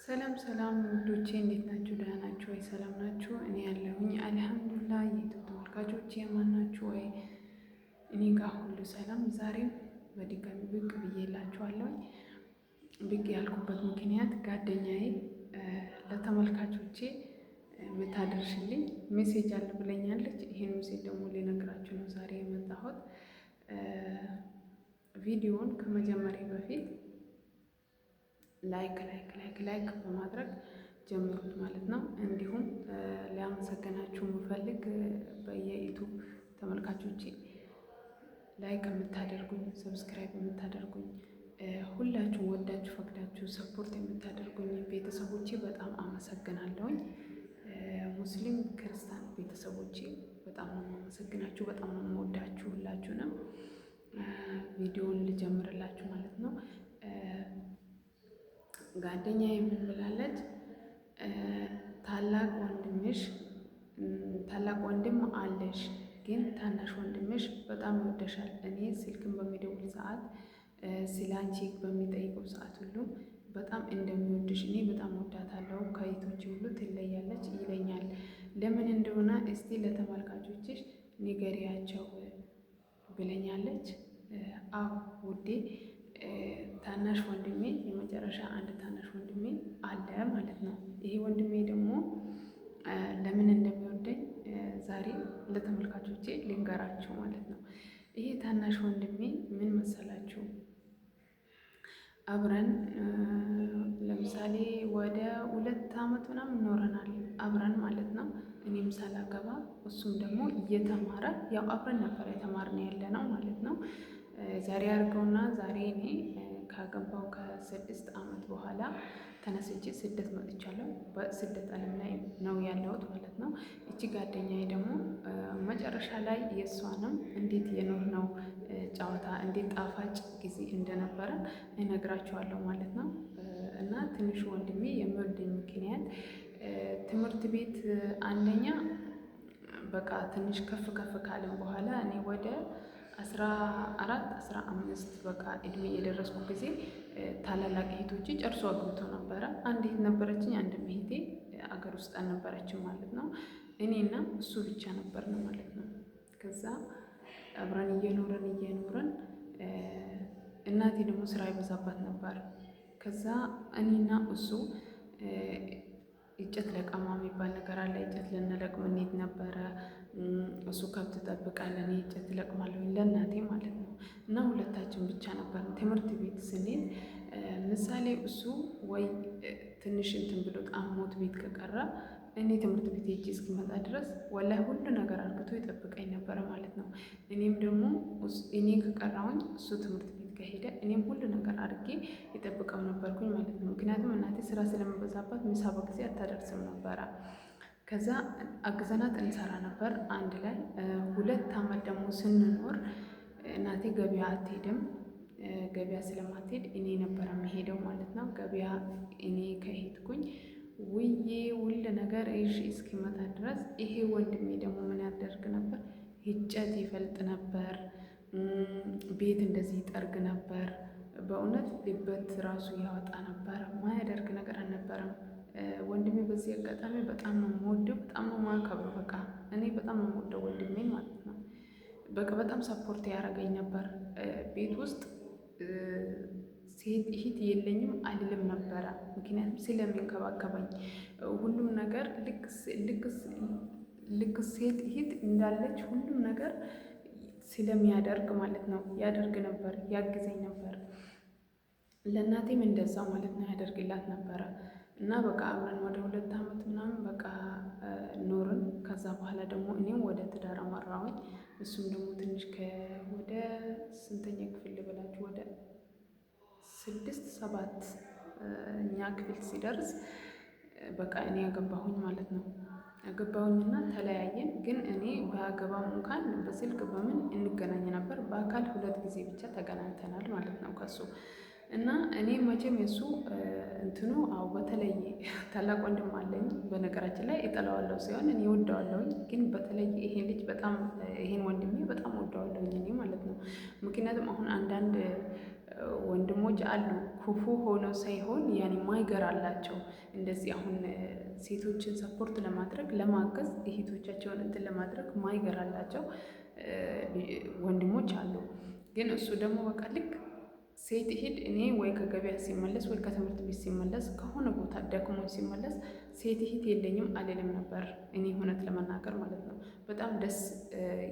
ሰላም ሰላም ውዶቼ እንዴት ናችሁ? ደህና ናችሁ ወይ? ሰላም ናችሁ? እኔ ያለሁኝ አልሐምዱሊላህ። የዩቱብ ተመልካቾች የማን ናችሁ ወይ? እኔ ጋር ሁሉ ሰላም። ዛሬም በድጋሚ ብቅ ብዬላችኋለሁ። ብቅ ያልኩበት ምክንያት ጓደኛዬ ለተመልካቾቼ የምታደርሽልኝ ሜሴጅ አለ ብለኛለች። ይሄን ሜሴጅ ደግሞ ሊነግራችሁ ነው ዛሬ የመጣሁት። ቪዲዮውን ከመጀመሪያ በፊት ላይክ በማድረግ ጀምሩት ማለት ነው። እንዲሁም ሊያመሰግናችሁ የምፈልግ በየዩቱብ ተመልካቾቼ ላይክ የምታደርጉኝ፣ ሰብስክራይብ የምታደርጉኝ፣ ሁላችሁ ወዳችሁ ፈቅዳችሁ ሰፖርት የምታደርጉኝ ቤተሰቦቼ በጣም አመሰግናለሁኝ። ሙስሊም ክርስቲያን ቤተሰቦቼ በጣም ነው የማመሰግናችሁ፣ በጣም ነው የምወዳችሁ ሁላችሁንም። ቪዲዮውን ልጀምርላችሁ ማለት ነው። ጓደኛ ምን ብላለች? ታላቅ ወንድም አለሽ፣ ግን ታናሽ ወንድምሽ በጣም ይወደሻል። እኔ ስልክን በሚደውል ሰዓት ስለ አንቺ በሚጠይቀው ሰዓት ሁሉ በጣም እንደሚወድሽ እኔ በጣም ወዳታለሁ፣ ከእህቶቼ ሁሉ ትለያለች ይለኛል። ለምን እንደሆነ እስቲ ለተመልካቾችሽ ንገሪያቸው ብለኛለች። አዎ ውዴ፣ ታናሽ ወንድሜ የመጨረሻ አንድ ታናሽ ወንድሜ አለ ማለት ነው። ይሄ ወንድሜ ደግሞ ለምን እንደሚወደኝ ዛሬ ለተመልካቾቼ ልንገራችሁ ማለት ነው። ይሄ ታናሽ ወንድሜ ምን መሰላችሁ? አብረን ለምሳሌ ወደ 2 ዓመት ምናምን ኖረናል አብረን ማለት ነው። እኔም ሳላገባ እሱም ደግሞ እየተማረ ያው አብረን ነበር የተማርነው ያለ ነው ማለት ነው። ዛሬ አድርገውና ዛሬ እኔ ካገባው ከ6 ዓመት በኋላ ተነስቼ ስደት መጥቻለሁ። በስደት ዓለም ላይ ነው ያለሁት ማለት ነው። እቺ ጓደኛዬ ደግሞ መጨረሻ ላይ የእሷንም እንዴት የኖርነው ጨዋታ እንዴት ጣፋጭ ጊዜ እንደነበረ እነግራችኋለሁ ማለት ነው። እና ትንሹ ወንድሜ የሚወልደኝ ምክንያት ትምህርት ቤት አንደኛ በቃ ትንሽ ከፍ ካለም በኋላ እኔ ወደ 14-15 በቃ እድሜ የደረስኩ ጊዜ ታላላቅ እህቶቼ ጨርሶ አግብቶ ነበረ። አንድ እህት ነበረችኝ፣ አንድ እህቴ አገር ውስጥ አልነበረችም ማለት ነው። እኔና እሱ ብቻ ነበርን ማለት ነው። ከዛ አብረን እየኖረን እናቴ ደግሞ ስራ ይበዛባት ነበር። ከዛ እኔና እሱ እንጨት ለቀማ የሚባል ነገር አለ። እንጨት ልንለቅም እንሄድ ነበረ። እሱ ከብት ይጠብቃል፣ እኔ እንጨት እለቅማለሁ ለእናቴ ማለት ነው። እና ሁለታችን ብቻ ነበር። ትምህርት ቤት ስንሄድ ምሳሌ እሱ ወይ ትንሽ እንትን ብሎ አሞት ቤት ከቀረ እኔ ትምህርት ቤት ሄጄ እስኪመጣ ድረስ ወላሂ ሁሉ ነገር አርግቶ ይጠብቀኝ ነበረ ማለት ነው። እኔም ደግሞ እኔ ከቀራሁኝ እሱ ትምህርት ቤት ከሄደ እኔም ሁሉ ነገር አድርጌ የጠብቀው ነበርኩኝ ማለት ነው። ምክንያቱም እናቴ ስራ ስለሚበዛባት ምሳ በጊዜ አታደርስም ነበረ። ከዛ አግዘናት እንሰራ ነበር አንድ ላይ 2 ዓመት ደግሞ ስንኖር እናቴ ገበያ አትሄድም። ገበያ ስለማትሄድ እኔ ነበር የምሄደው ማለት ነው። ገበያ እኔ ከሄድኩኝ ውዬ ሁሉ ነገር እሺ እስኪመጣ ድረስ ይሄ ወንድሜ ደግሞ ምን ያደርግ ነበር? እንጨት ይፈልጥ ነበር፣ ቤት እንደዚህ ይጠርግ ነበር። በእውነት ልበት ራሱ ያወጣ ነበር። ማያደርግ ነገር አልነበረም። ወንድሜ በዚህ አጋጣሚ በጣም ነው የምወደው፣ በጣም ነው የማከብረው። በቃ እኔ በጣም ነው የምወደው ወንድሜን ማለት ነው። በቃ በጣም ሰፖርት ያደርገኝ ነበር። ቤት ውስጥ ሴት እህት የለኝም አልልም ነበረ። ምክንያቱም ስለሚንከባከበኝ ሁሉም ነገር ልክ ሴት እህት እንዳለች ሁሉም ነገር ስለሚያደርግ ማለት ነው ያደርግ ነበር፣ ያግዘኝ ነበር። ለእናቴም እንደዛው ማለት ነው ያደርግላት ነበረ። እና በቃ አብረን ወደ 2 ዓመት ምናምን በቃ ኖርን። ከዛ በኋላ ደግሞ እኔም ወደ ትዳር አመራሁኝ። እሱም ደግሞ ትንሽ ወደ ስንተኛ ክፍል ልበላችሁ ወደ 6-7ኛ ክፍል ሲደርስ በቃ እኔ ያገባሁኝ ማለት ነው። ያገባሁኝና ተለያየን። ግን እኔ ባያገባም እንኳን በስልክ በምን እንገናኝ ነበር። በአካል 2 ጊዜ ብቻ ተገናኝተናል ማለት ነው ከሱ እና እኔ መቼም የሱ እንትኑ በተለይ ታላቅ ወንድም አለኝ። በነገራችን ላይ እጠላዋለሁ ሲሆን እኔ እወደዋለሁኝ። ግን በተለይ ይሄን ልጅ በጣም ይሄን ወንድሜ በጣም እወደዋለሁኝ እኔ ማለት ነው። ምክንያቱም አሁን አንዳንድ ወንድሞች አሉ ክፉ ሆነው ሳይሆን ያኔ ማይገር አላቸው። እንደዚህ አሁን ሴቶችን ሰፖርት ለማድረግ ለማገዝ እህቶቻቸውን እንትን ለማድረግ ማይገር አላቸው ወንድሞች አሉ። ግን እሱ ደግሞ በቃ ልክ ሴት ሂድ እኔ ወይ ከገበያ ሲመለስ ወይ ከትምህርት ቤት ሲመለስ ከሆነ ቦታ ደክሞ ሲመለስ ሴት ሂድ የለኝም አልልም ነበር። እኔ እውነት ለመናገር ማለት ነው በጣም ደስ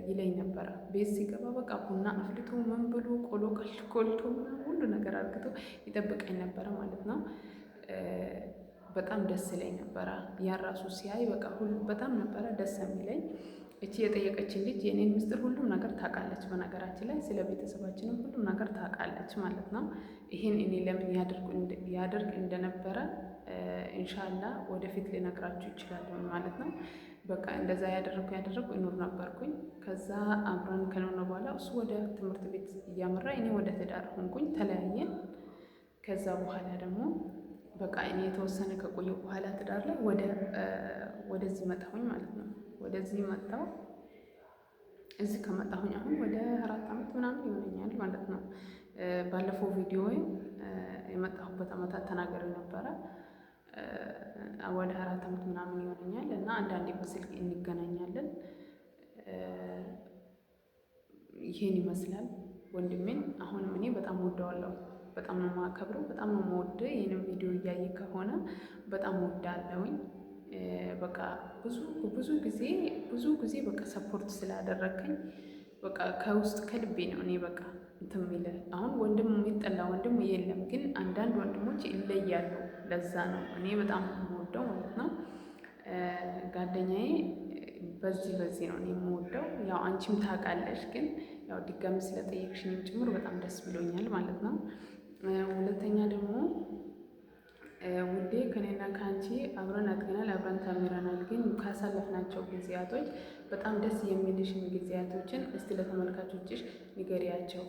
ይለኝ ነበረ። ቤት ሲገባ በቃ ቡና አፍልቶ ምን ብሎ ቆሎ ቆልቶ ሁሉ ነገር አርግቶ ይጠብቀኝ ነበረ ማለት ነው። በጣም ደስ ይለኝ ነበረ። ያን ራሱ ሲያይ በቃ ሁሉ በጣም ነበረ ደስ የሚለኝ። እቺ የጠየቀችን ልጅ የኔን ምስጢር ሁሉም ነገር ታውቃለች። በነገራችን ላይ ስለ ቤተሰባችንም ሁሉም ነገር ታውቃለች ማለት ነው። ይሄን እኔ ለምን ያደርግ እንደነበረ ኢንሻአላ ወደፊት ሊነግራችሁ ይችላል ማለት ነው። በቃ እንደዛ ያደረኩ እኖር ነበርኩኝ። ከዛ አብረን ከኖርነ በኋላ እሱ ወደ ትምህርት ቤት እያመራ እኔ ወደ ትዳር ሆንኩኝ፣ ተለያየን። ከዛ በኋላ ደግሞ በቃ እኔ የተወሰነ ከቆየሁ በኋላ ትዳር ላይ ወደዚህ መጣሁኝ ማለት ነው። ወደዚህ መጣሁ። እዚህ ከመጣሁኝ አሁን ወደ 4 ዓመት ምናምን ይሆነኛል ማለት ነው። ባለፈው ቪዲዮ የመጣሁበት ዓመታት ተናገር ነበረ። ወደ 4 ዓመት ምናምን ይሆነኛል እና አንዳንዴ በስልክ እንገናኛለን። ይሄን ይመስላል ወንድሜን። አሁንም እኔ በጣም ወደዋለሁ፣ በጣም ነው የማከብረው፣ በጣም ነው የምወደው። ይህንን ቪዲዮ እያየ ከሆነ በጣም ወዳለሁኝ። በቃ ብዙ ጊዜ በቃ ሰፖርት ስላደረከኝ በቃ ከውስጥ ከልቤ ነው እኔ በቃ እንትን የሚልህ። አሁን ወንድም የሚጠላ ወንድም የለም፣ ግን አንዳንድ ወንድሞች ይለያሉ። ለዛ ነው እኔ በጣም የምወደው ማለት ነው። ጓደኛዬ በዚህ ነው እኔ የምወደው። ያው አንቺም ታውቃለሽ፣ ግን ያው ድጋሚ ስለጠየቅሽኝም ጭምር በጣም ደስ ብሎኛል ማለት ነው። ሁለተኛ ደግሞ ውዴ ከኔና ከአንቺ አብረን አድገናል፣ አብረን ተምረናል። ግን ካሳለፍናቸው ጊዜያቶች በጣም ደስ የሚልሽን ጊዜያቶችን እስቲ ለተመልካቾችሽ ንገሪያቸው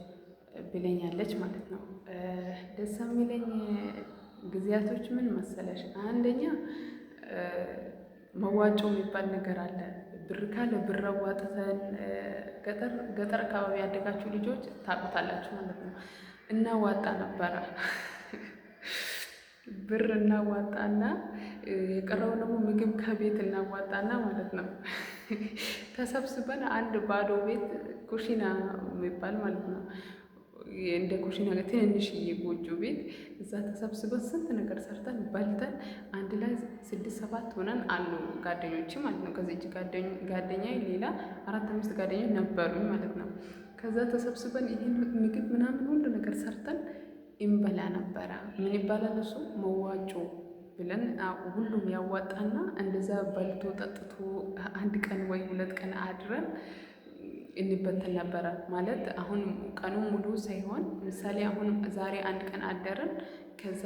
ብለኛለች ማለት ነው። ደስ የሚለኝ ጊዜያቶች ምን መሰለሽ? አንደኛ መዋጮ የሚባል ነገር አለ። ብር ካለ ብር አዋጥተን ገጠር አካባቢ ያደጋችሁ ልጆች ታውቁታላችሁ ማለት ነው። እናዋጣ ነበረ ብር እናዋጣና የቀረውን ደግሞ ምግብ ከቤት እናዋጣና ማለት ነው ተሰብስበን አንድ ባዶ ቤት ኩሽና የሚባል ማለት ነው፣ እንደ ኩሽና ትንንሽዬ ጎጆ ቤት፣ እዛ ተሰብስበን ስንት ነገር ሰርተን በልተን አንድ ላይ 6-7 ሆነን አሉ ጓደኞች ማለት ነው። ከዚች ጓደኛ ሌላ 4-5 ጓደኞች ነበሩኝ ማለት ነው። ከዛ ተሰብስበን ይህን ምግብ ምናምን ሁሉ ነገር ሰርተን እንበላ ነበረ። ምን ይባላል እሱ? መዋጮ ብለን ሁሉም ያዋጣና እንደዛ በልቶ ጠጥቶ 1 ቀን ወይ 2 ቀን አድረን እንበተን ነበረ ማለት። አሁን ቀኑ ሙሉ ሳይሆን ምሳሌ አሁን ዛሬ 1 ቀን አደረን፣ ከዛ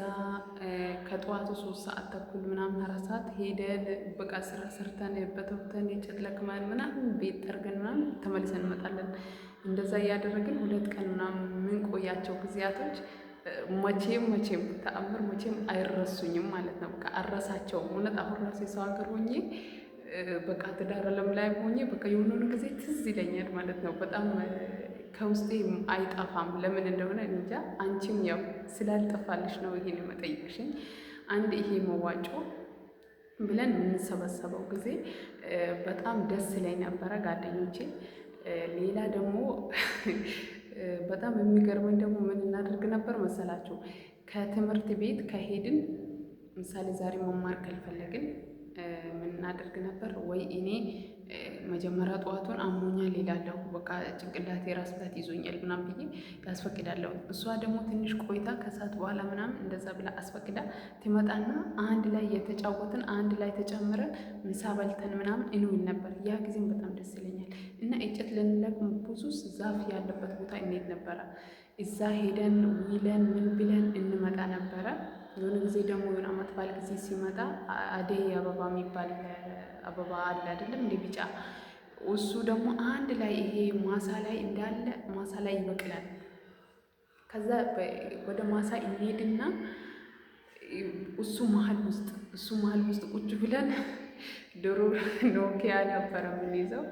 ከጠዋቱ 3 ሰዓት ተኩል ምናምን 4 ሰዓት ሄደን በቃ ስራ ሰርተን በተውተን የጨት ለቅመን ምናምን ቤት ጠርገን ምናምን ተመልሰን እንመጣለን። እንደዛ እያደረግን 2 ቀን ምናምን ምን ቆያቸው ጊዜያቶች መቼም ተአምር መቼም አይረሱኝም ማለት ነው። በቃ አረሳቸውም። እውነት አሁን ራሴ ሰው ሀገር ሆኜ በቃ ትዳር ዓለም ላይ ሆኜ በቃ የሆነውን ጊዜ ትዝ ይለኛል ማለት ነው። በጣም ከውስጤ አይጠፋም። ለምን እንደሆነ እንጃ። አንቺም ያው ስላልጠፋልሽ ነው ይሄን የመጠየቅሽኝ። አንድ ይሄ መዋጮ ብለን የምንሰበሰበው ጊዜ በጣም ደስ ላይ ነበረ ጓደኞቼ። ሌላ ደግሞ በጣም የሚገርመኝ ደግሞ ምን እናደርግ ነበር መሰላችሁ? ከትምህርት ቤት ከሄድን ምሳሌ ዛሬ መማር ካልፈለግን ምን እናደርግ ነበር? ወይ እኔ መጀመሪያ ጠዋቱን አሞኛል እላለሁ፣ በቃ ጭንቅላቴ ራስ ምታት ይዞኛል ምናምን ብዬ ያስፈቅዳለሁ። እሷ ደግሞ ትንሽ ቆይታ ከሰዓት በኋላ ምናምን እንደዛ ብላ አስፈቅዳ ትመጣና አንድ ላይ የተጫወትን አንድ ላይ ተጨምረን ምሳ በልተን ምናምን እንውል ነበር። ያ ጊዜም በጣም ደስ ይለኛል። እና እንጨት ልንለቅም ብዙ ዛፍ ያለበት ቦታ እንሄድ ነበረ። እዛ ሄደን ውለን ምን ብለን እንመጣ ነበረ። የሆነ ጊዜ ደግሞ የሆነ ዓመት በዓል ጊዜ ሲመጣ አደይ አበባ የሚባል አበባ አለ አይደለም እንደ ቢጫ፣ እሱ ደግሞ አንድ ላይ ይሄ ማሳ ላይ እንዳለ ማሳ ላይ ይበቅላል። ከዛ ወደ ማሳ እንሄድና እሱ መሀል ውስጥ ቁጭ ብለን ድሮ ኖኪያ ነበረ የምንይዘው።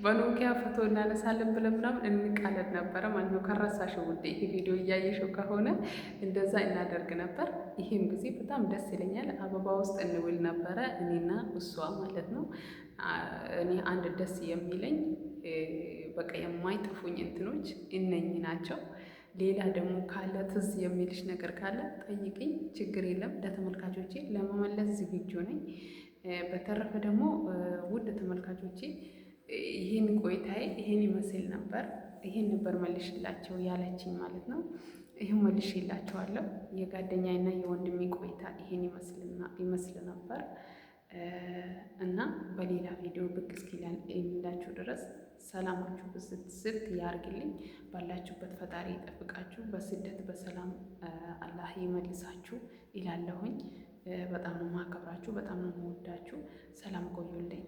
በኖኪያ ፎቶ እናነሳለን ብለን ምናምን እንቃለን ነበረ ማለት ነው። ከረሳሽው ውዴ ይሄ ቪዲዮ እያየሽው ከሆነ እንደዛ እናደርግ ነበር። ይሄም ጊዜ በጣም ደስ ይለኛል። አበባ ውስጥ እንውል ነበረ እኔና እሷ ማለት ነው። እኔ አንድ ደስ የሚለኝ በቃ የማይጠፉኝ እንትኖች እነኚህ ናቸው። ሌላ ደግሞ ካለ ትዝ የሚልሽ ነገር ካለ ጠይቅኝ፣ ችግር የለም። ለተመልካቾቼ ለመመለስ ዝግጁ ነኝ። በተረፈ ደግሞ ውድ ተመልካቾቼ ይህን ቆይታዬ ይህን ይመስል ነበር። ይህን ነበር መልሽላቸው ያለችኝ ማለት ነው። ይህን መልሽላቸዋለሁ። የጓደኛዬና የወንድሜ ቆይታ ይህን ይመስል ነበር እና በሌላ ቪዲዮ ብቅ እስኪላችሁ ድረስ ሰላማችሁ ብዝት ያርግልኝ። ባላችሁበት ፈጣሪ ይጠብቃችሁ። በስደት በሰላም አላህ ይመልሳችሁ ይላለሁኝ። በጣም ነው ማከብራችሁ፣ በጣም ነው መወዳችሁ። ሰላም ቆዩልኝ።